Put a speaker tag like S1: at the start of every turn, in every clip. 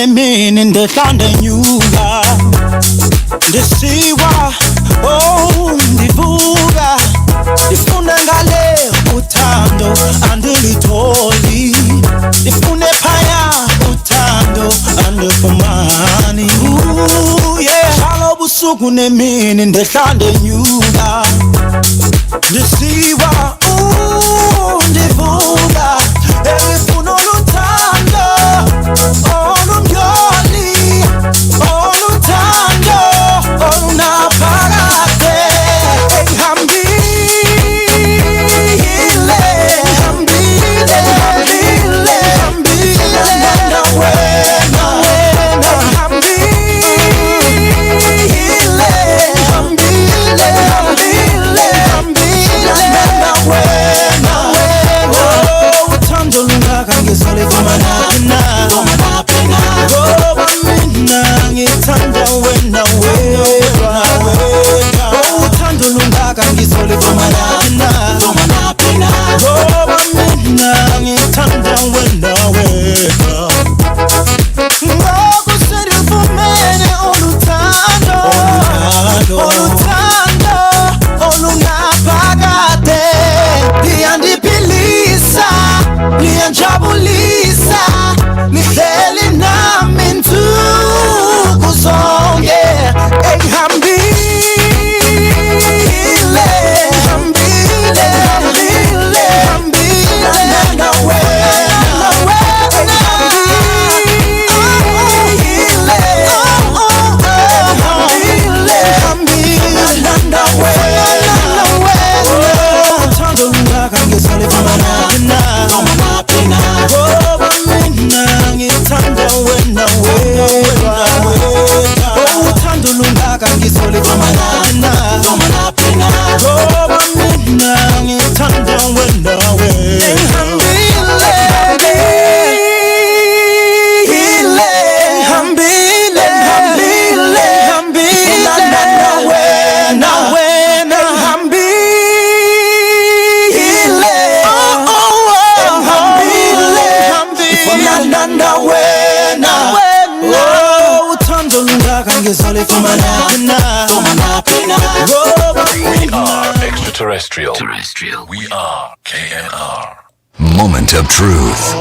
S1: nemini ndehlande nyuka ndisiwa ndivuka ndifuna ngale uthando andilitholi ndifune phaya uthando andifumani njalo busuku nemini ndehlande nyuka ndisiwa ndivuka ndifuna oluthando olumyoli oluthando olunaphakade
S2: We are extraterrestrial. We are KNR.
S3: Moment of truth.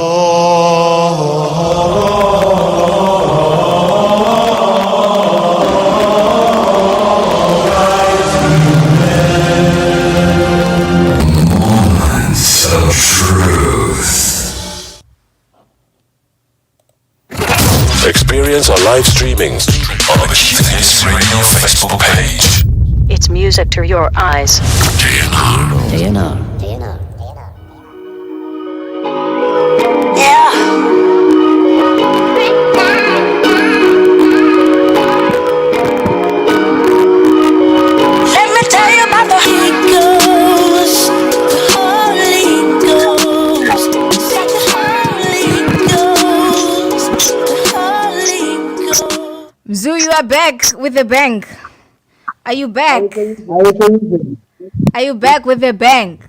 S3: Moments of truth.
S2: Experience our live streamings on the Keep This Radio Facebook page.
S4: It's music to your eyes.
S2: KNR.
S4: Yeah. Let me tell you about the Holy Ghost. The Holy Ghost. The Holy Ghost. The Holy Ghost.
S5: Mzu, you are back with a bang. Are you back? Are you back with a bang?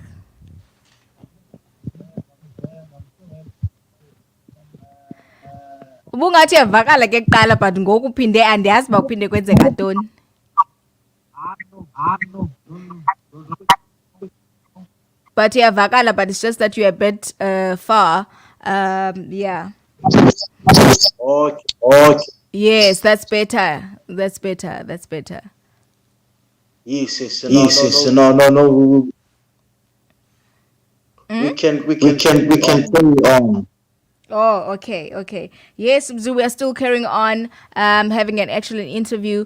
S5: Ubungathi yavakala ke kuqala but ngoku uphinde andiyazi uba uphinde kwenzeka ntoni. But yavakala, but it's just that you're a bit far. Yeah.
S6: Okay.
S5: Yes, that's better. That's better.
S6: Yes. No. We can carry on.
S5: Oh, okay. Yes, Mzu, we are still carrying on, having an interview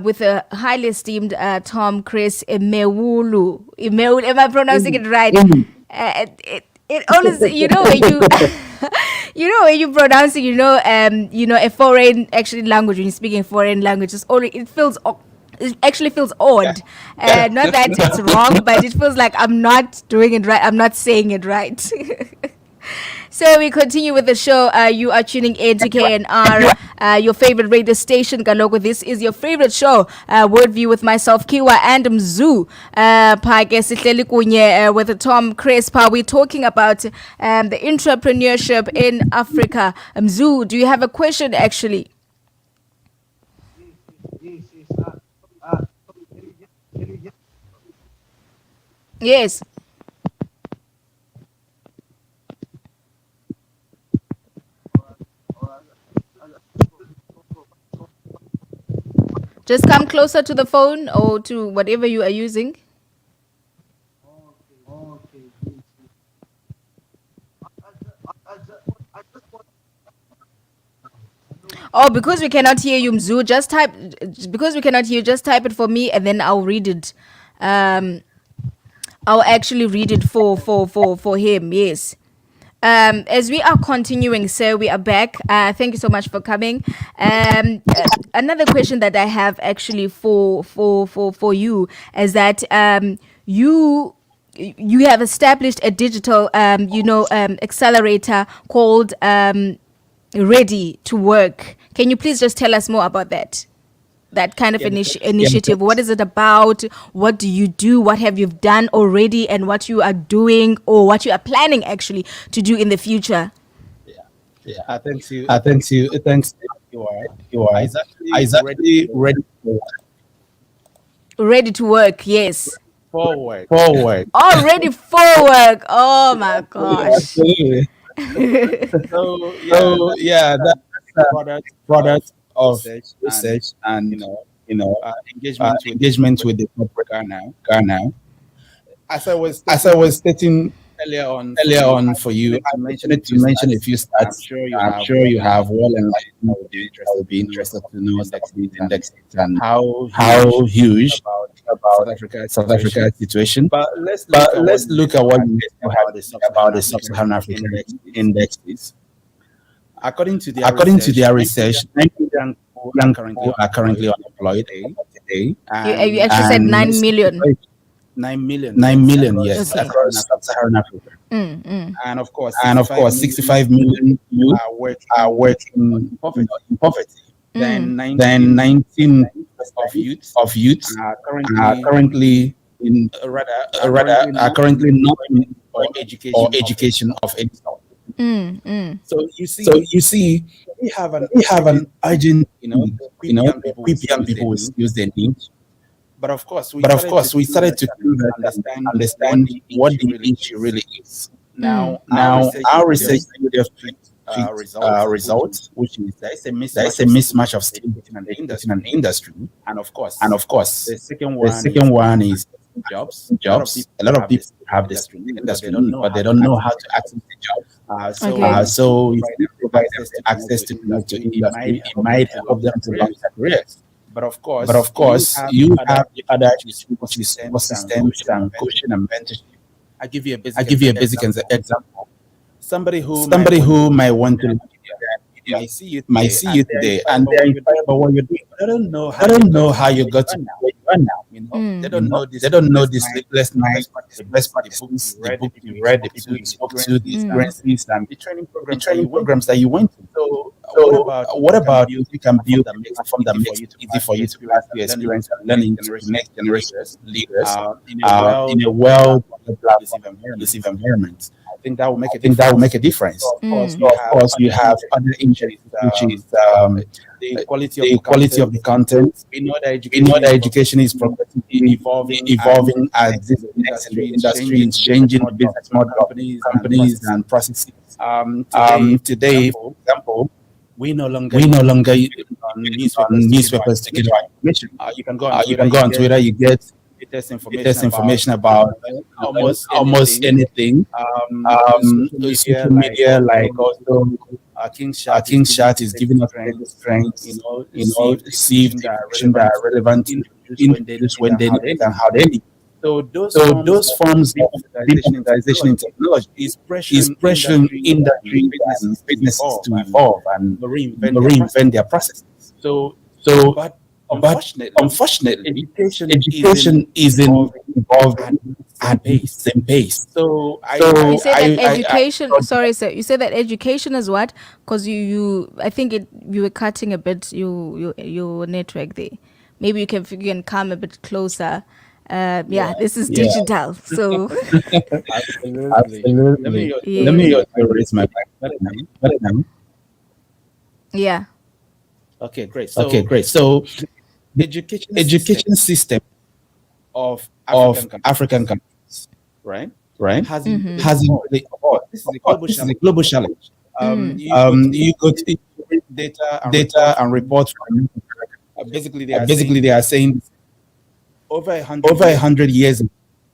S5: with the highly esteemed Tom Chris Emewulu. Am I pronouncing it right? It always, when you, when you pronouncing, a foreign language, when you're speaking foreign language, it actually feels odd. Not that it's wrong, but it feels like I'm not doing it right. I'm not saying it right. So we continue with the show. You are tuning in to KNR, your favorite radio station. Kaloko, this is your favorite show. Wordview with myself, Kiwa and Mzu. With Tom Chris. We're talking about the entrepreneurship in Africa. Mzu, do you have a question actually? Yes. Just come closer to the phone or to whatever you are using. Oh, because we cannot hear you, Mzu, just type. Because we cannot hear you, just type it for me, and then I'll read it. I'll actually read it for him. Yes. As we are continuing, sir, we are back. Thank you so much for coming. Another question that I have actually for you is that you have established a digital accelerator called Ready to Work. Can you please just tell us more about that kind of initiative? What is it about? What do you do? What have you done already, and what you are doing or what you are planning actually to do in the future?
S7: Thanks you. Thanks. You are exactly ready
S5: Ready to work. Yes.
S7: forward.
S5: Oh, ready for work. Oh my gosh.
S7: Absolutely. That's a product of research and engagement with the corporate Ghana. As I was stating earlier on for you, I mentioned a few stats. I'm sure you have well enlightened. Would be interested to know the index and how huge about South Africa's situation. But let's look at what you have about the Sub-Saharan African indexes. According to their research, 9 million people are currently unemployed today.
S5: You actually said 9 million.
S7: 9 million, yes,
S5: Okay.
S7: across Sub-Saharan Africa. And of course, 65 million youth are working in poverty. Then 19 of youths are currently not in education of any sort. So you see, we have an urgent, equip young people with skills they need. But of course, we started to understand what the issue really is. Now, our research results, which is there is a mismatch of skills in an industry, and of course, the second one is jobs. A lot of people have the skill in the industry, but they don't know how to access the jobs. So if you provide them access to industry, it might help them to launch their careers. But of course, you have the other systems and coaching and mentorship. I give you a basic example. Somebody who might want to might see you today, and they're inspired by what you're doing. But I don't know how you got to where you are now. They don't know this less nice, the best practices, the book you read, the people you spoke to, the experiences, and the training programs that you went to. So what about you? You can build a platform that makes it easy for you to pass your experience and learning to the next generation leaders in a well-inclusive environment. I think that will make a difference. Of course, you have other injuries, which is the quality of the content. We know that education is progressively evolving as this industry is changing the business model of companies and processes. Today, for example, we no longer use newspapers to get our information. You can go on Twitter, you get latest information about almost anything. Social media, like also King's Chat is giving us strength, receive the information that are relevant introduced when they need it and how they need it. So those forms of digitalization in technology is pressuring industry and businesses to evolve and reinvent their processes. unfortunately, education isn't involved at the same pace. So
S5: You say that education. Sorry, sir. You said that education is what? Because I think you were cutting a bit. Your network there. Maybe you can come a bit closer. Yeah, this is digital. So
S7: Absolutely. Let me raise my back. Better now.
S5: yeah.
S7: Okay, great. So the education system of African countries, right? Hasn't really evolved. This is a global challenge. You go to read data and reports from basically they are saying over 100 years ago,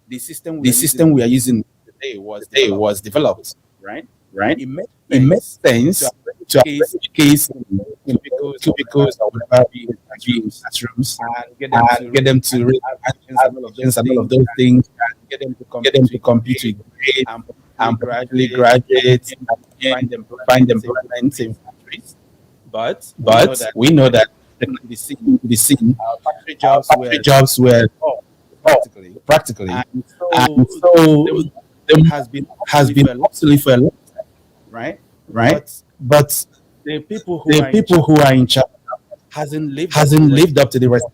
S7: the system we are using today was developed, right? It makes sense to have case in cubicles or whatever in classrooms and get them to read actions and all of those things and get them to compete with grade and probably graduate and find employment in factories. But we know that the scene factory jobs were practically and so there has been obsolete for a long time, right? But the people who are in charge hasn't lived up to the rest,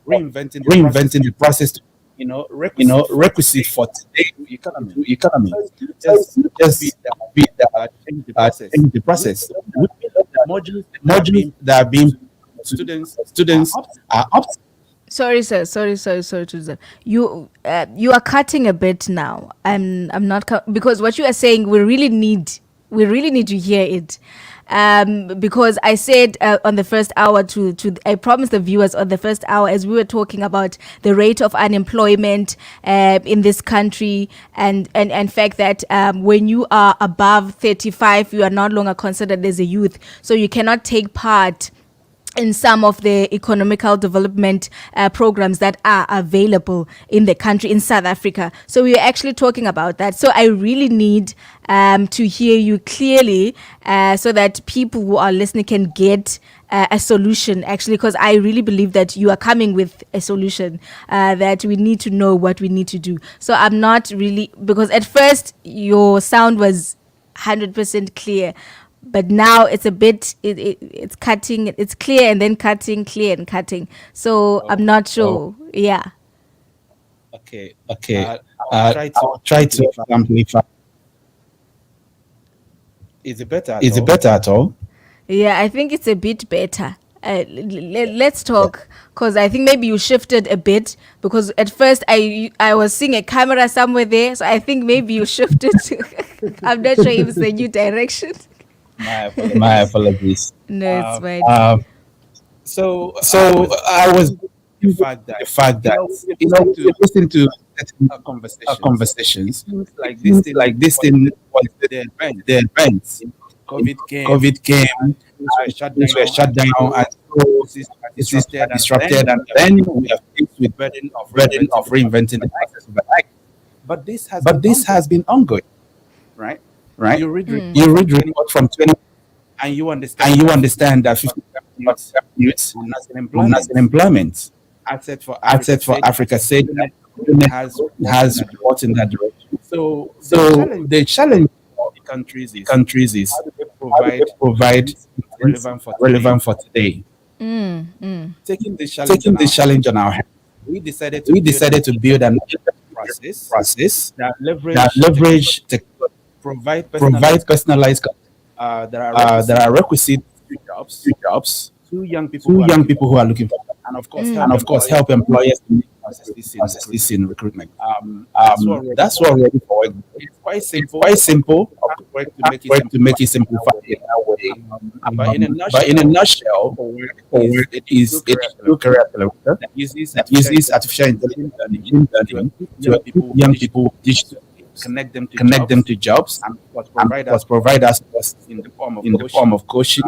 S7: reinventing the process to, requisite for today's economy. Just be change the process. Modules that are being students are up.
S5: Sorry, sir. Sorry, to you. You are cutting a bit now. I'm not because what you are saying we really need to hear it. Because I said on the first hour I promised the viewers on the first hour as we were talking about the rate of unemployment in this country and fact that when you are above 35 you are no longer considered as a youth, so you cannot take part in some of the economical development programs that are available in the country, in South Africa. So we are actually talking about that. So I really need to hear you clearly so that people who are listening can get a solution, actually, because I really believe that you are coming with a solution that we need to know what we need to do. So I'm not really, because at first your sound was 100% clear, but now it's a bit it's cutting, it's clear and then cutting, clear and cutting, so I'm not sure. Yeah.
S7: Okay. I'll try to amplify. Is it better at all?
S5: Yeah, I think it's a bit better. Let's talk, because I think maybe you shifted a bit, because at first I was seeing a camera somewhere there, so I think maybe you shifted. I'm not sure if it's a new direction.
S7: My apologies.
S5: No, it's fine.
S7: So I was the fact that you listen to conversations like this thing was the events. COVID came, things were shut down, and so disrupted, and then we are faced with burden of reinventing the process overnight. But this has been ongoing, right? You read report from 20, and you understand that 50 youths unemployment. Asset for Africa said that has reports in that direction. So the challenge of the countries is how do they provide relevant for today. Taking the challenge on our hands, we decided to build an process that leverage technology, provide personalized that are requisite jobs to young people who are looking for them. And of course help employers to make process in recruitment. That's what we're doing for. It's quite simple. Work to make it simplified in that way. But in a nutshell, it is a career accelerator that uses artificial intelligence and machine learning to equip young people digitally, connect them to jobs, and provide us in the form of coaching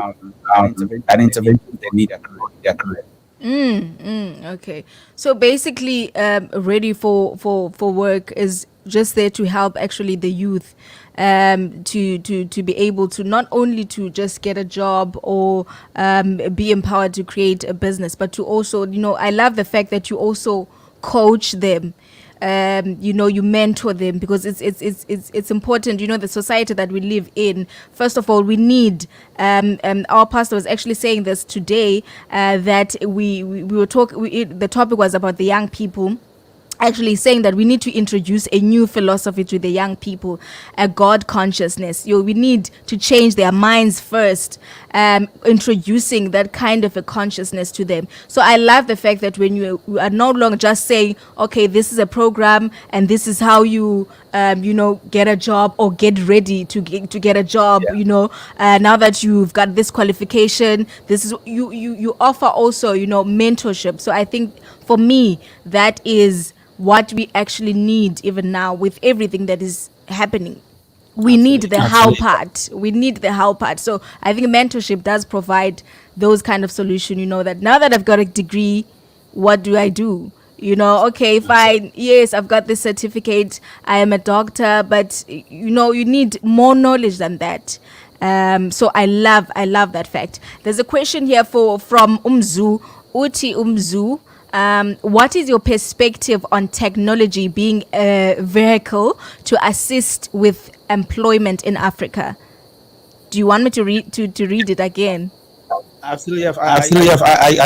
S7: and intervention they need their career.
S5: Okay. So basically, ready for work is just there to help actually the youth to be able to not only to just get a job or be empowered to create a business, but to also, I love the fact that you also coach them. You mentor them, because it's important. The society that we live in, first of all, we need our pastor was actually saying this today, that we were talking, the topic was about the young people, actually saying that we need to introduce a new philosophy to the young people, a God consciousness. We need to change their minds first, introducing that kind of a consciousness to them. So I love the fact that when you are no longer just saying, okay, this is a program and this is how you get a job or get ready to get a job. Now that you've got this qualification, this is you offer also mentorship. So I think for me that is what we actually need even now with everything that is happening. We need the how part. We need the how part. So I think mentorship does provide those kind of solution. That now that I've got a degree, what do I do? Okay, fine. Yes, I've got this certificate. I am a doctor, but you need more knowledge than that. So I love that fact. There's a question here from Umzu, Uti Umzu. What is your perspective on technology being a vehicle to assist with employment in Africa? Do you want me to read it again?
S7: Absolutely. I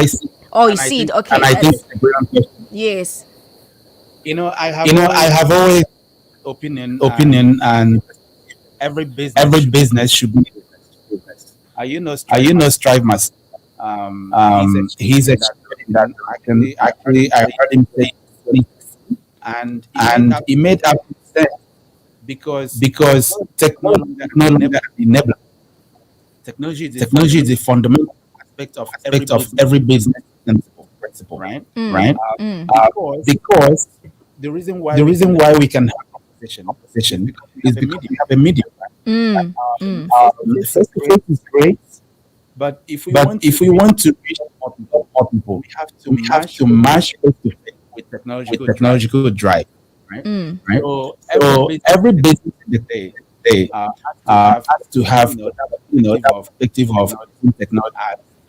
S7: see.
S5: Oh, you see it. Okay.
S7: And I think it's a brilliant question.
S5: Yes.
S7: I have always opinion, and every business should be a business. Strive must. He's explaining that I heard him say, and he made up sense because technology is an enabler. Technology is a fundamental aspect of every business principle, right? Right? Because the reason why we can have opposition is because we have a medium. Right? Face-to-face is great. But if we want to reach more people, we have to match face-to-face with technological drive, right? Right. So every business in the day has to have perspective of technology,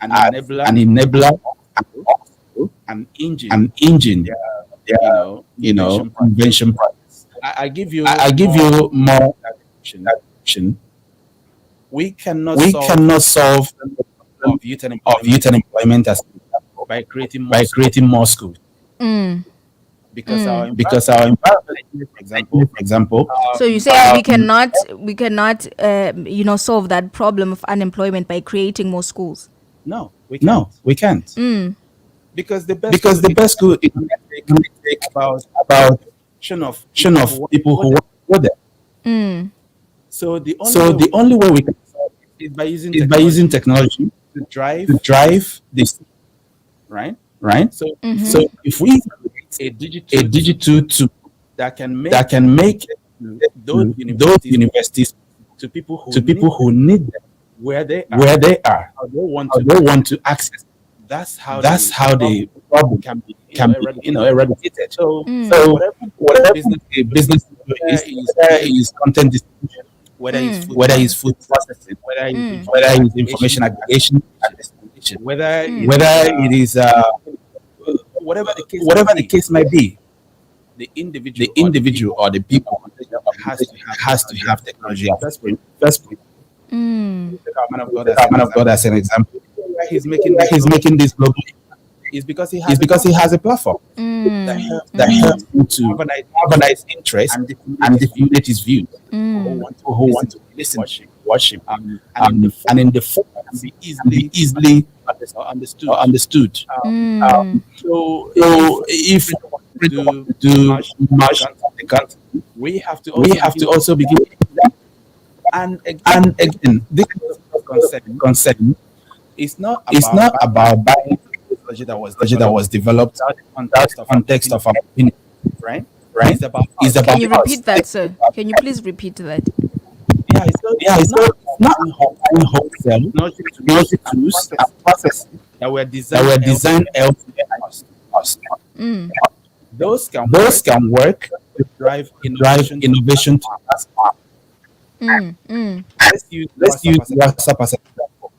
S7: an enabler, an engine, invention process. I give you more direction. We cannot solve of youth unemployment as by creating more schools. Because our environment, for example.
S5: So you say we cannot solve that problem of unemployment by creating more schools?
S7: No, we can't. Because the best school is take about of people who want there. So the only way we can solve it is by using technology to drive this, right? So if we create a digital tool that can make those universities to people who need them where they are, how they want to access. That's how the problem can be eradicated. So whatever business is content distribution, whether it's food processing, whether it's information aggregation and distribution, whether it is whatever the case might be, the individual or the people has to have technology. First point. Man of God as an example. He's making this global is because he has a platform that helps him to organize interest and diffuse his views. Who want to listen, watch him, and in the form can be easily understood. So if we want to march the country, we have to also begin. And again, this concern is not about buying technology that was developed without the context of our opinion, right? It's about
S5: Can you repeat that, sir? Can you please repeat that?
S7: It's not wholesale technology tools and process that were designed elsewhere us. Those can work to drive innovation to us. Let's use WhatsApp as an example.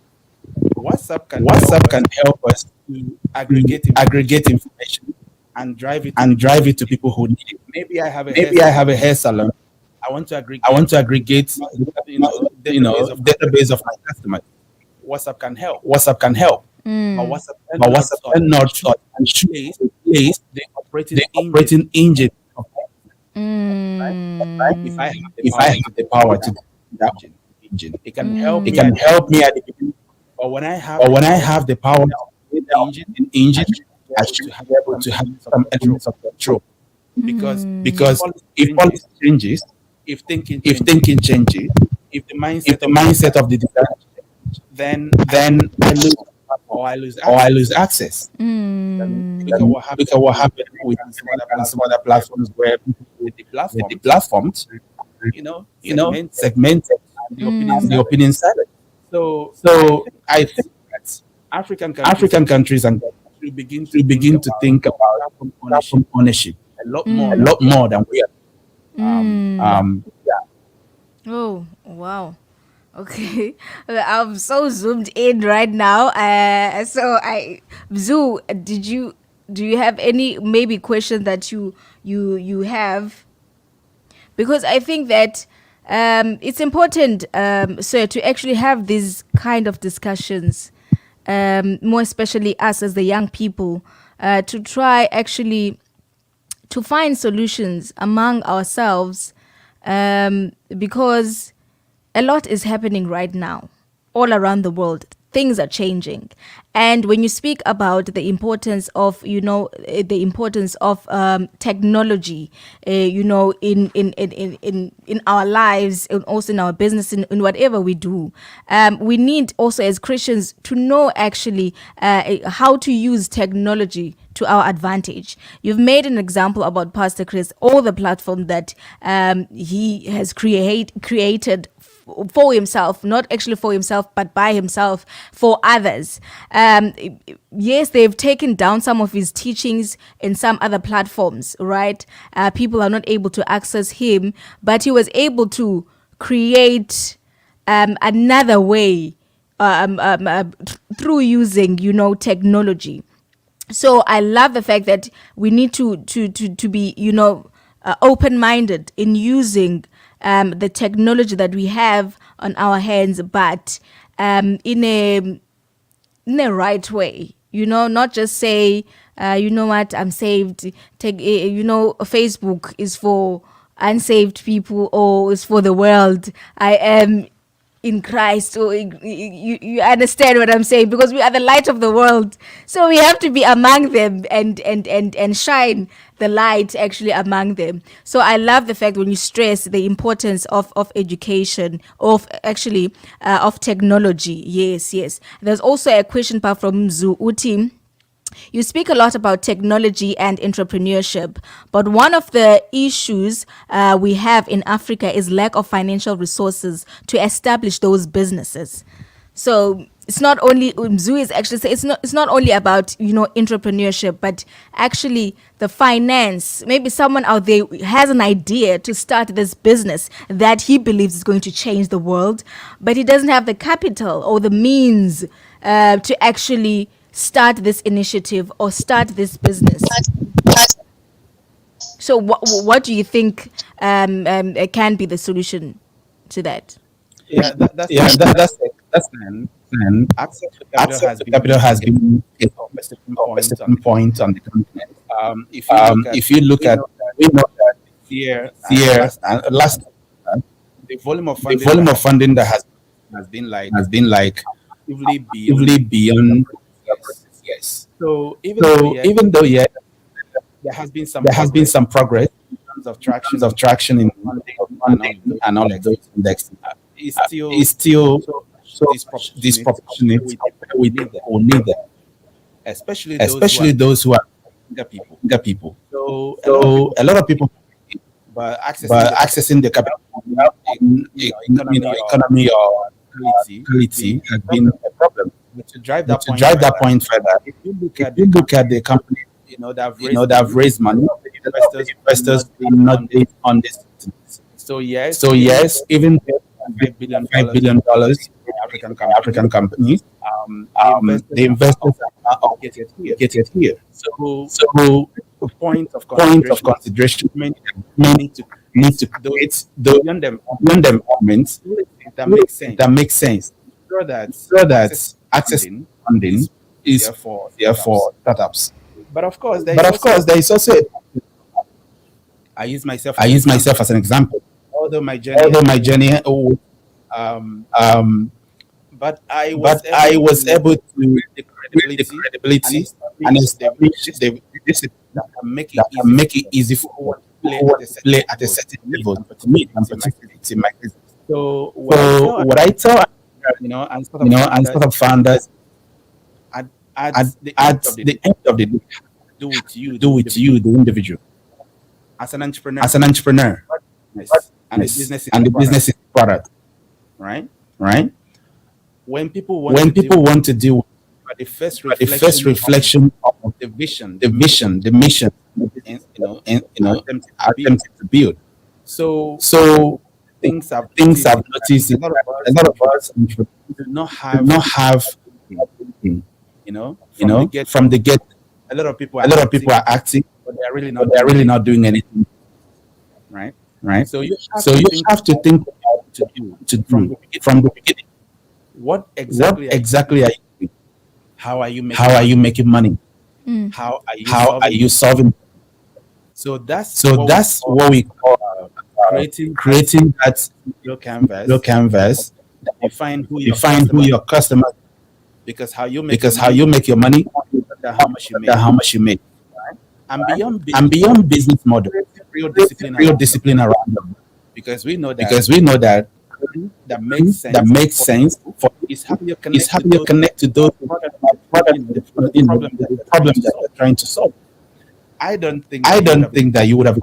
S7: WhatsApp can help us to aggregate information and drive it to people who need it. Maybe I have a hair salon. I want to aggregate database of my customers. WhatsApp can help. But WhatsApp cannot and should replace the operating engine of right? If I have the power to do that engine, it can help me at the beginning. But when I have the power to create the engine, I should be able to have some elements of control. Because if policy changes, if thinking changes, if the mindset of the designer changes, then I lose access. Look at what happened with some other platforms where with the platforms, segmented the opinion side. So I think that African countries and begin to think about ownership a lot more than we are.
S5: Oh, wow. Okay. I'm so zoomed in right now. Zoo, do you have any maybe question that you have? Because I think that it's important, sir, to actually have these kind of discussions, more especially us as the young people, to try actually to find solutions among ourselves, because a lot is happening right now all around the world. Things are changing. And when you speak about the importance of, technology, in our lives and also in our business, in whatever we do, we need also as Christians to know actually how to use technology to our advantage. You've made an example about Pastor Chris, all the platform that he has created for himself, not actually for himself, but by himself for others. Yes, they've taken down some of his teachings in some other platforms, right? People are not able to access him, but he was able to create another way through using, technology. So I love the fact that we need to be, open-minded in using the technology that we have on our hands, but in a right way, not just say, you know what, I'm saved. Facebook is for unsaved people or is for the world. I am in Christ, or you understand what I'm saying, because we are the light of the world, so we have to be among them and shine the light actually among them. So I love the fact when you stress the importance of education, of technology. Yes. There's also a question part from Zuuti. You speak a lot about technology and entrepreneurship, but one of the issues we have in Africa is lack of financial resources to establish those businesses. So it's not only Mzu is actually saying it's not only about entrepreneurship, but actually the finance. Maybe someone out there has an idea to start this business that he believes is going to change the world, but he doesn't have the capital or the means to actually start this initiative or start this business. So what do you think can be the solution to that?
S7: That's and access to capital has been a certain point on the continent. If you look at we know that year and last the volume of funding that has been like actively beyond. Yes. So even though there has been some progress in terms of traction in funding and all of those indexes, is still disproportionate with who need them, especially those who are younger people. So a lot of people, but accessing the capital economy or quality has been a problem. But to drive
S6: that point further,
S7: if you look
S6: if
S7: at
S6: you look at the company, that have raised money, the investors are not based on this.
S7: So yes,
S6: So yes, even $5 billion
S7: African companies,
S6: the investors are not
S7: located here. So
S6: So
S7: point of
S6: point of
S7: consideration,
S6: consideration,
S7: many
S6: need to create the
S7: beyond them
S6: environment
S7: that makes sense.
S6: that makes sense,
S7: Sure that
S6: so that access to funding is
S7: therefore
S6: there for startups.
S7: But of course, there
S6: But
S7: is
S6: of course, there is also
S7: I use myself.
S6: I use myself as an example.
S7: Although my journey, but I
S6: was able to
S7: build the
S6: build the credibility and establish the discipline
S7: that can make
S6: that can make it easy for
S7: play
S6: who
S7: at a certain
S6: play at a certain level to meet and participate in my business.
S7: So
S6: So what I tell
S7: and
S6: and startup founders
S7: at
S6: at
S7: the
S6: the end of the day
S7: do with you,
S6: do with you, the individual,
S7: as an entrepreneur,
S6: as an entrepreneur,
S7: and the business is
S6: and the
S7: the
S6: business is the product,
S7: right?
S6: right?
S7: When people want
S6: When
S7: to
S6: people
S7: deal
S6: want to deal with
S7: with the first
S6: the first reflection of
S7: the vision,
S6: the vision, the mission, attempted to build.
S7: So
S6: So
S7: things have
S6: things I've noticed,
S7: a
S6: a
S7: lot of
S6: lot of us
S7: do not
S6: do not have, from the get.
S7: a lot of people
S6: A lot of people are acting,
S7: but they are really
S6: but
S7: not
S6: they are really not doing anything,
S7: right.
S6: right?
S7: So you have
S6: So
S7: to
S6: you
S7: think
S6: have to think
S7: to do
S6: to
S7: from
S6: do
S7: the
S6: from the beginning.
S7: what
S6: What exactly are you doing?
S7: how are you making
S6: How are you making money?
S7: how are you
S6: How are
S7: solving?
S6: you solving?
S7: So that's
S6: So that's what we call creating that
S7: your canvas.
S6: low canvas.
S7: Define who
S6: Define who your customer is,
S7: because how you make
S6: because
S7: your
S6: how you make your money,
S7: matter how much you make.
S6: how much you make,
S7: And beyond
S6: and beyond business model,
S7: real discipline,
S6: real discipline around them.
S7: because we know that
S6: Because we know that
S7: that makes sense.
S6: that makes sense for
S7: Is how you
S6: is how you connect to those the problem that you're trying to solve.
S7: I don't think
S6: I don't think that you would have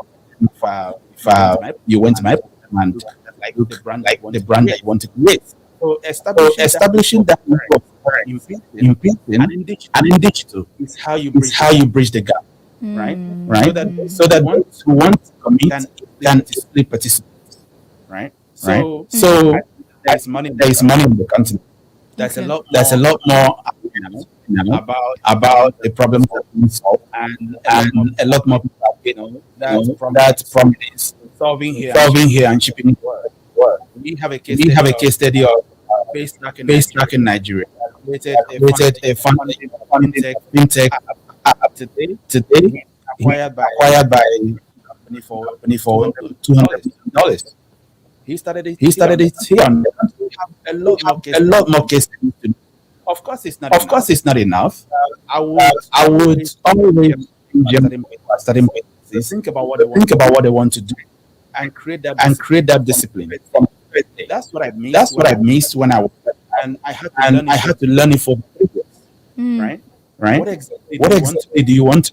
S6: if you went to my and
S7: like
S6: look
S7: the brand
S6: like the brand that you want to create.
S7: So
S6: So establishing that network
S7: in person
S6: in person
S7: and in digital
S6: and in digital
S7: is how you
S6: is how you bridge the gap,
S7: right?
S6: right? So that those who want to commit can easily participate,
S7: right?
S6: right?
S7: So
S6: So
S7: there is money.
S6: there is money in the continent.
S7: There's a lot.
S6: There's a lot more about the problems that we solve,
S7: and
S6: and a lot more people
S7: that's
S6: that promise
S7: solving here.
S6: solving here and shipping.
S7: We have a case.
S6: We have a case study of
S7: based track in
S6: based track in Nigeria.
S7: created
S6: Created a fintech app today
S7: acquired by
S6: acquired by
S7: company for
S6: $200 million.
S7: he started it.
S6: He started it here.
S7: We have a lot more
S6: A lot more case studies to do.
S7: Of course, it's not.
S6: Of course, it's not enough.
S7: I would.
S6: I would always starting businesses
S7: think about what they want
S6: think about what they want to do
S7: and create that.
S6: and create that discipline.
S7: That's what I mean.
S6: That's what I missed when I was,
S7: And I had to learn
S6: and I
S7: it,
S6: had to learn it for
S7: right.
S6: right.
S7: What exactly?
S6: What
S7: do you want
S6: exactly do you want,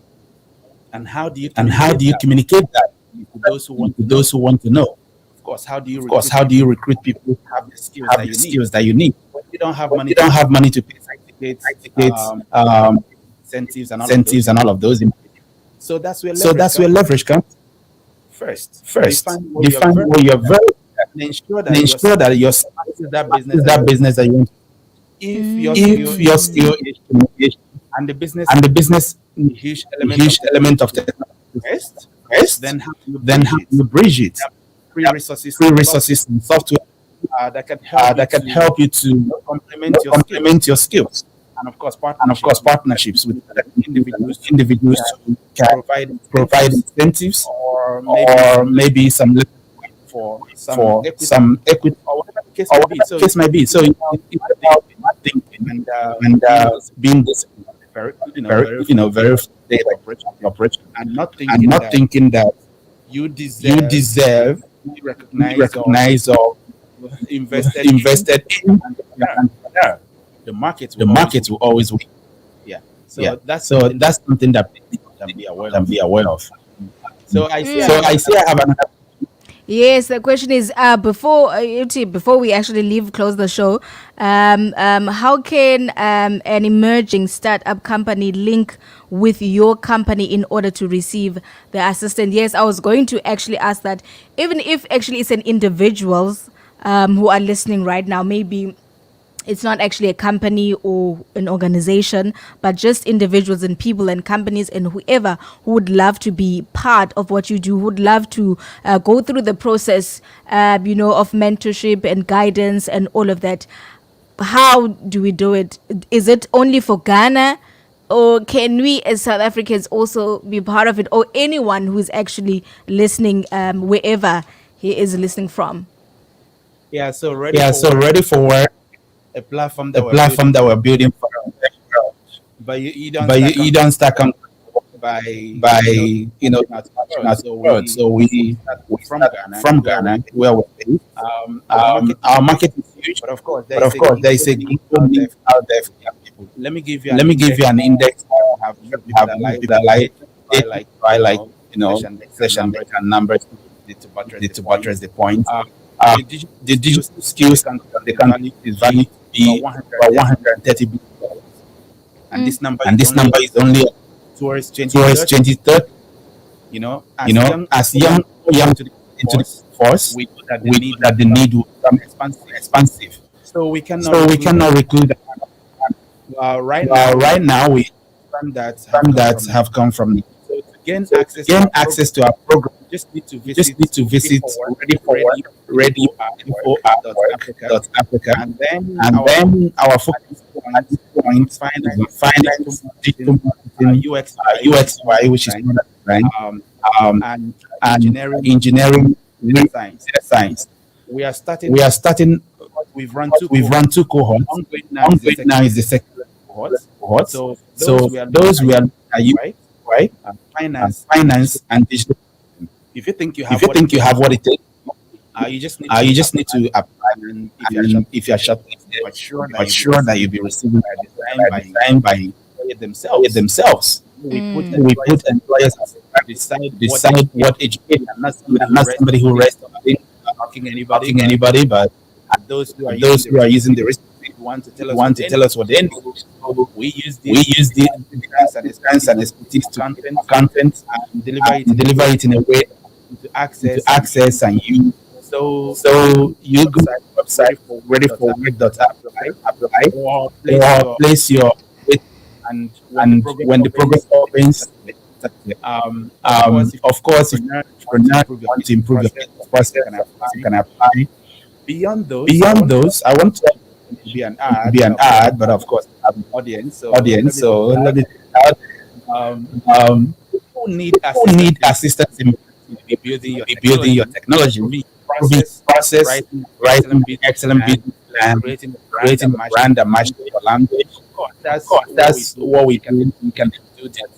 S7: and how do you
S6: and how do you communicate that
S7: to those who want
S6: to those who want to know?
S7: Of course, how do you
S6: Of course, how do you recruit people who
S7: have the skills
S6: have
S7: that
S6: the
S7: you need?
S6: skills that you need?
S7: When you don't have
S6: When
S7: money
S6: you don't have money to pay
S7: tickets, incentives, and all
S6: incentives and all of those.
S7: So that's where
S6: So that's where leverage comes.
S7: first.
S6: First,
S7: Define
S6: define
S7: what
S6: what you're very
S7: and ensure that
S6: and ensure that your
S7: that business
S6: that business that you want.
S7: if
S6: If your skill is communication
S7: and the business
S6: and the business
S7: huge
S6: huge element of technology,
S7: first,
S6: then
S7: then
S6: how you bridge it.
S7: free resources,
S6: Free resources and software
S7: that can help
S6: that can help you to
S7: complement your skills.
S6: complement your skills,
S7: And of course,
S6: and of course partnerships with individuals who can provide incentives
S7: or
S6: or maybe some
S7: for
S6: for some equity
S7: or whatever the case
S6: or
S7: may be.
S6: whatever the case may be. So it's about thinking
S7: and
S6: being disciplined,
S7: very,
S6: very operation,
S7: and not
S6: and
S7: thinking
S6: not
S7: that
S6: thinking that
S7: you deserve,
S6: you deserve
S7: to be
S6: to
S7: recognized,
S6: be recognized or
S7: or invested,
S6: invested in.
S7: The market
S6: The market will always win.
S7: So
S6: Yeah.
S7: that's
S6: So that's something that people
S7: can be aware
S6: can
S7: of.
S6: be aware of.
S7: So I see.
S6: So I see I have another.
S5: Yes, the question is before we actually close the show, how can an emerging startup company link with your company in order to receive the assistance? Yes, I was going to actually ask that. Even if actually it's an individuals who are listening right now, maybe it's not actually a company or an organization, but just individuals and people and companies and whoever who would love to be part of what you do, who would love to go through the process, of mentorship and guidance and all of that. How do we do it? Is it only for Ghana? Or can we as South Africans also be part of it? Or anyone who's actually listening, wherever he is listening from?
S6: Yeah, so
S7: ready for work.
S6: a platform
S7: A
S6: that we're
S7: platform that
S6: building,
S7: we're building for,
S6: but you don't
S7: but
S6: start
S7: you don't start
S6: by
S7: by
S6: not
S7: not
S6: so
S7: words. So we
S6: from
S7: start
S6: Ghana,
S7: from Ghana, where we're based. Our market is huge,
S6: but of course
S7: but of course there is a global need out there for young people.
S6: let me give
S7: you an index.
S6: have
S7: Have people that like it,
S6: like
S7: I like
S6: session
S7: and numbers
S6: to buttress
S7: to buttress the point.
S6: the digital
S7: The digital skills the country is valued to be about 130 billion dollars,
S6: and this number
S7: and this number is only
S6: towards
S7: towards 2030. As young
S6: to the
S7: into the force,
S6: we know that
S7: we know that the need will become expansive.
S6: so we cannot
S7: So we cannot recruit. Right now, we
S6: some that
S7: have come from
S6: so to gain
S7: gain access to our program.
S6: you just need to
S7: You just need to visit ready for Africa,
S6: and then
S7: and then our focus at this point is finance, digital marketing, UXY, which is product design,
S6: and
S7: and engineering, data science.
S6: we are starting
S7: We are starting.
S6: we've run
S7: Two cohorts.
S6: ongoing
S7: Ongoing now is the second cohort.
S6: so
S7: So those we are
S6: right
S7: right, finance and digital.
S6: if you think you have
S7: If you have what it takes,
S6: you just need
S7: to apply.
S6: and
S7: And if you are shortlisted,
S6: but sure
S7: but sure that you'll be receiving by design by themselves. We put employers as decide what education, and not somebody who rests on it,
S6: knocking
S7: knocking anybody, but
S6: those who are
S7: those who are using the risk
S6: want to tell
S7: want to tell us what they know. So
S6: we use
S7: we use the strengths and expertise to content
S6: and deliver it
S7: deliver it in a way
S6: to access
S7: to access and use. So you go to the website ready for work.apply
S6: or
S7: or place your
S6: and
S7: and when the program opens, of course, if you're not want to improve your process, you can apply.
S6: beyond
S7: Beyond those, I want to
S6: be an
S7: ad, but of course, have an
S6: audience
S7: audience. So let it out.
S6: Who need
S7: Who need assistance in building your technology, process, writing excellent business plan, creating a brand that matches your language. That's what we can do that.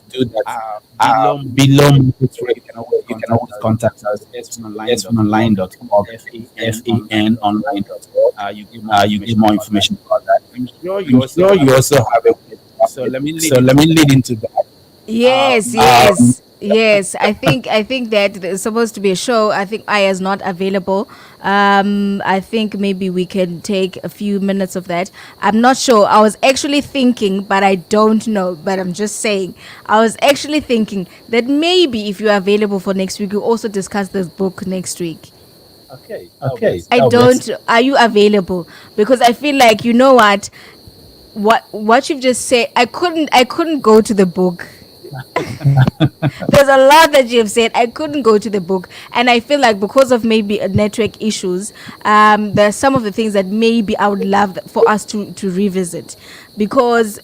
S7: Below market rate, you can always contact us online.org, FEN online.org. You give more information about that.
S6: I'm sure
S7: You also have a
S6: so let me
S7: lead into that.
S5: Yes. I think that there's supposed to be a show. I think Aya is not available. I think maybe we can take a few minutes of that. I'm not sure. I was actually thinking, but I don't know. But I'm just saying. I was actually thinking that maybe if you are available for next week, we'll also discuss this book next week.
S6: okay
S5: I don't. Are you available? Because I feel like you know what you've just said. I couldn't go to the book. There's a lot that you've said. I couldn't go to the book, and I feel like because of maybe network issues, there's some of the things that maybe I would love for us to revisit, because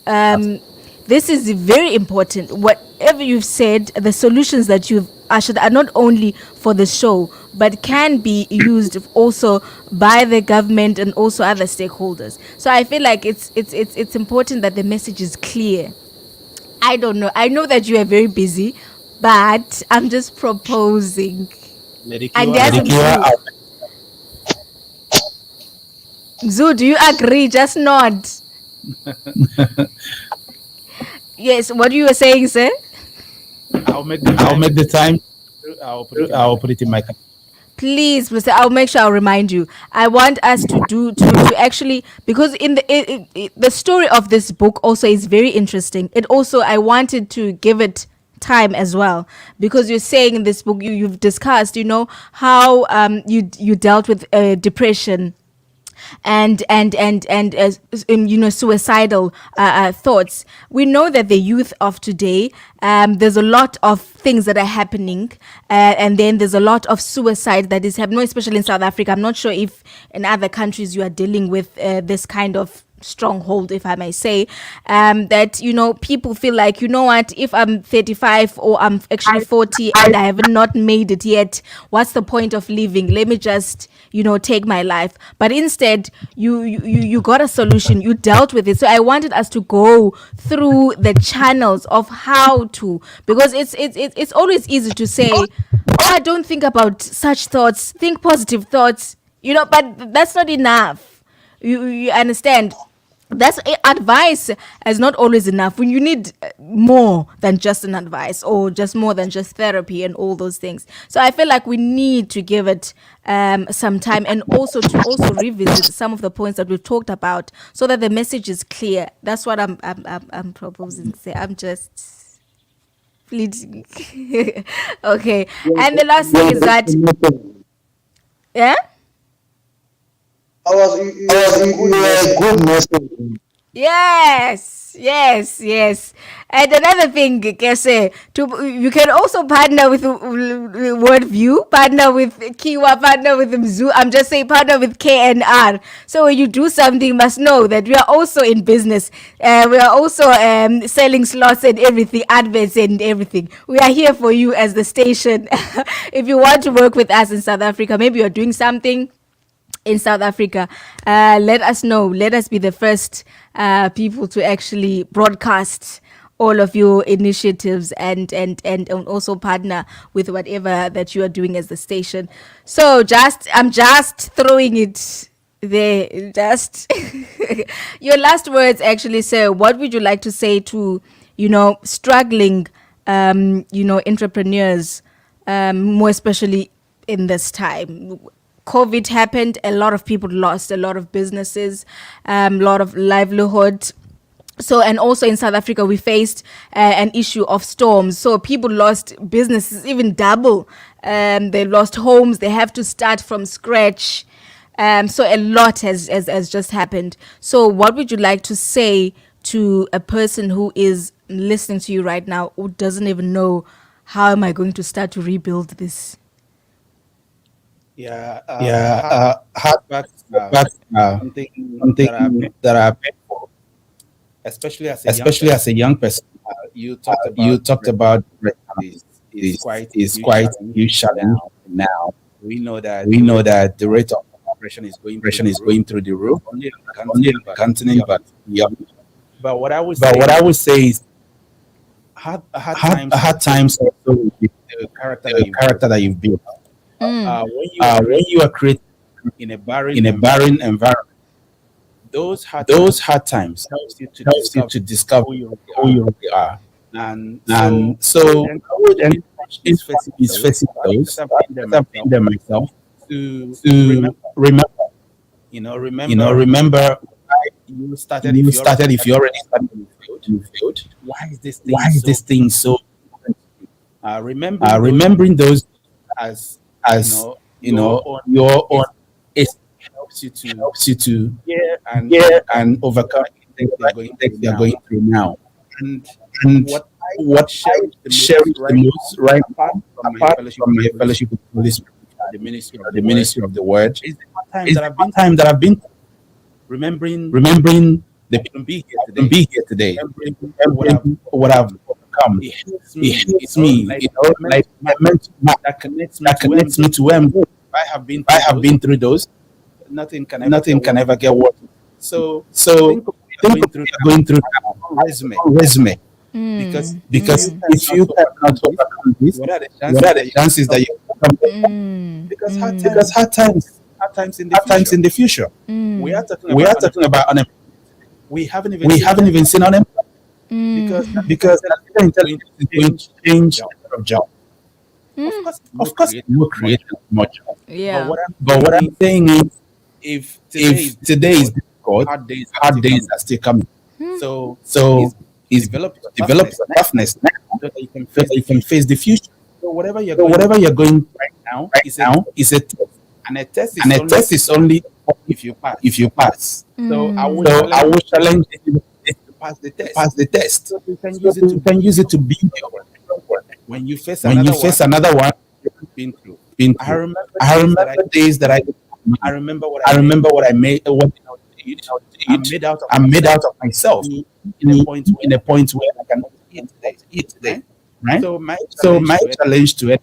S5: this is very important. Whatever you've said, the solutions that you've ushered are not only for the show, but can be used also by the government and also other stakeholders. So I feel like it's important that the message is clear. I don't know. I know that you are very busy, but I'm just proposing. And there's Zoo, do you agree? Just nod. Yes, what you were saying, sir?
S6: I'll make
S7: the time. I'll put it in my.
S5: Please, Mr. I'll make sure I'll remind you. I want us to actually, because in the story of this book also is very interesting. It also, I wanted to give it time as well, because you're saying in this book you've discussed, how you dealt with depression and suicidal thoughts. We know that the youth of today, there's a lot of things that are happening, and then there's a lot of suicide that is happening, especially in South Africa. I'm not sure if in other countries you are dealing with this kind of stronghold, if I may say, that people feel like, what, if I'm 35 or I'm actually 40 and I have not made it yet, what's the point of living? Let me just take my life. But instead, you got a solution, you dealt with it. So I wanted us to go through the channels of how to, because it's always easy to say, oh, don't think about such thoughts, think positive thoughts, but that's not enough. You understand? That's advice is not always enough. When you need more than just an advice, or just more than just therapy and all those things. So I feel like we need to give it some time, and also to revisit some of the points that we've talked about, so that the message is clear. That's what I'm proposing to say. I'm just fleeting. Okay. And the last thing is that, yeah.
S8: I was a good message.
S5: Yes. And another thing, Kese, you can also partner with Worldview, partner with Kiwa, partner with Mzu. I'm just saying partner with KNR. So when you do something, you must know that we are also in business. We are also selling slots and everything, adverts and everything. We are here for you as the station. If you want to work with us in South Africa, maybe you're doing something in South Africa, let us know. Let us be the first people to actually broadcast all of your initiatives and also partner with whatever that you are doing as the station. So I'm just throwing it there. Just your last words, actually, sir. What would you like to say to struggling entrepreneurs, more especially in this time? COVID happened, a lot of people lost a lot of businesses, a lot of livelihood. So, and also in South Africa, we faced an issue of storms. So people lost businesses, even double. They lost homes. They have to start from scratch. So a lot has just happened. So what would you like to say to a person who is listening to you right now, who doesn't even know, how am I going to start to rebuild this?
S6: Setbacks something that are painful, especially as a young person. You talked about is quite a huge challenge now. We know that the rate of depression is going through the roof, only on the continent, but beyond. But what I would say is, hard times also with the character that you've built. When you are creating in a barren environment, those hard times helps you to discover who you really are. And so I would encourage is facing those. I've been there myself to remember why you started. If you already started in the field, why is this thing so? Remembering those as your own, it helps you to and overcome things they are going through now. And what I cherish the most right now, apart from my fellowship with the Holy Spirit, the ministry of the Word, is the time that I've been remembering the people be here today, remembering what I've overcome. It hits me, like that connects me to where I'm going. I have been through those. Nothing can ever get worse. So think of going through that resume. Because if you cannot overcome this, what are the chances that you overcome? Because hard times in the future. We are talking about unemployment. We haven't even seen unemployment because artificial intelligence is going to change a lot of jobs. Of course, it will create much.
S5: Yeah.
S6: But what I'm saying is,
S7: if
S6: if today is difficult, hard days are still coming.
S7: So
S6: It's
S7: develop
S6: develop your toughness now
S7: so that you can
S6: so that you can face the future.
S7: So whatever you're
S6: So
S7: going
S6: whatever you're going
S7: right now
S6: now is a test,
S7: and a test is
S6: and a
S7: only
S6: test is only
S7: if you pass.
S6: if you pass.
S7: So I would
S6: So I will challenge you
S7: to pass the test.
S6: pass the test.
S7: So you can
S6: So
S7: use it
S6: you can use it to build your work.
S7: when you face
S6: When you face another one,
S7: you've been through.
S6: been
S7: I
S6: through.
S7: remember
S6: I remember days that
S7: I remember what
S6: I remember what I made, what
S7: I made out of
S6: I made out of myself
S7: in a point
S6: in a point where I can eat today, right?
S7: So
S6: So my challenge to it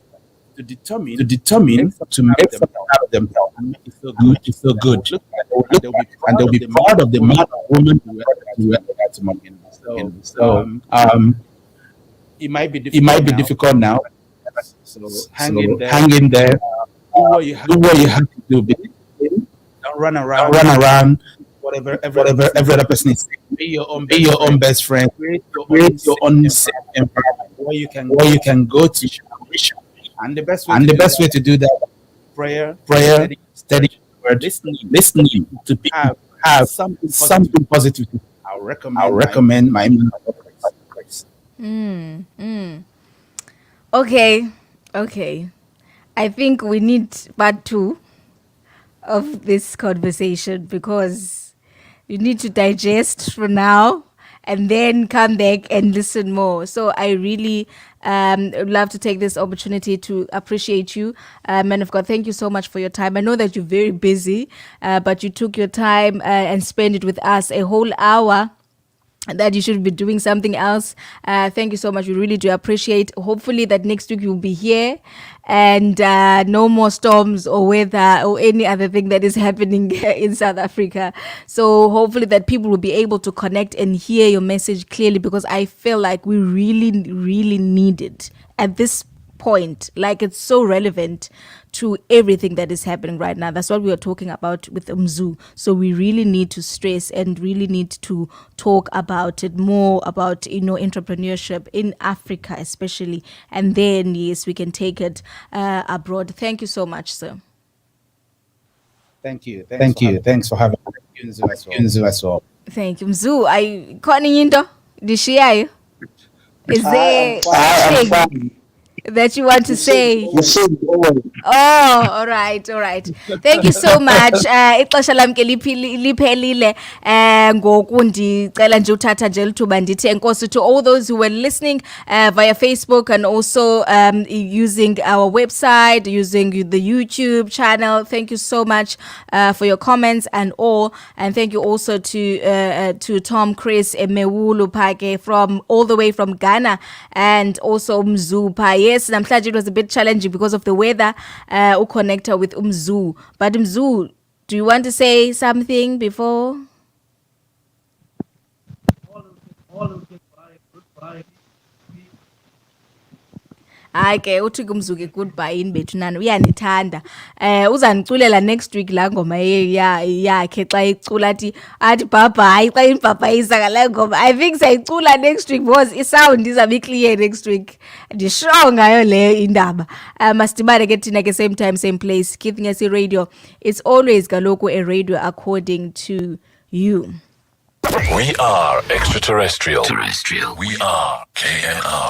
S7: to determine
S6: to determine to make something out of themselves
S7: and make it so
S6: and
S7: good.
S6: make it so good,
S7: And they'll be
S6: proud of the man or woman who went that money. So
S7: it might be
S6: it might be difficult now.
S7: So
S6: Hang in there.
S7: Do what you have
S6: Do what you have to do.
S7: Don't run
S6: Don't
S7: around.
S6: run around.
S7: Whatever
S6: Whatever every other person is saying.
S7: Be your own
S6: Be your own best friend.
S7: Create
S6: Create your own safe environment
S7: where you can
S6: where you can go to.
S7: And the best way
S6: And
S7: to
S6: the
S7: do
S6: best way to do that,
S7: prayer,
S6: study word, listening to people, have something positive.
S7: I'll
S6: I'll recommend my
S5: Okay. I think we need part 2 of this conversation because you need to digest for now and then come back and listen more. So I really would love to take this opportunity to appreciate you. Man of God, thank you so much for your time. I know that you're very busy, but you took your time and spent it with us a whole hour. That you should be doing something else. Thank you so much. We really do appreciate. Hopefully that next week you'll be here and no more storms or weather or any other thing that is happening here in South Africa. So hopefully that people will be able to connect and hear your message clearly, because I feel like we really, really need it at this point. Like, it's so relevant to everything that is happening right now. That's what we are talking about with Mzu. So we really need to stress and really need to talk about it more, about, entrepreneurship in Africa especially. And then, yes, we can take it abroad. Thank you so much, sir.
S7: Thank you.
S6: Thanks for having me. Yunzu as well.
S5: Thank you. Mzu, I calling into the Shia. Is there anything that you want to say?
S8: You see, always.
S5: Oh, all right. Thank you so much. Ixesha lam ke liphelile ngoku ndicela nje uthatha nje lithuba ndithi enkosi to all those who were listening via Facebook and also using our website, using the YouTube channel. Thank you so much for your comments and all, and thank you also to Tom Chris Emewulu Pake from all the way from Ghana, and also Mzu Pa. Yes, namhlanje it was a bit challenging because of the weather. Connector with Mzu. But Mzu, do you want to say something before? Hayi ke uthi kumzuke goodbye in bethu nani uyanithanda. Uzaniculela next week la ngoma yakhe xa icula athi bye xa imbhabhayisa ngale ngoma. I think sayicula next week because isound izabe clear next week. Ndisho ngayo leyo indaba. Masidibane ke thina ke same time same place. Keeping us radio. It's always kaloku a radio according to you.
S2: We are extraterrestrial. We are KNR.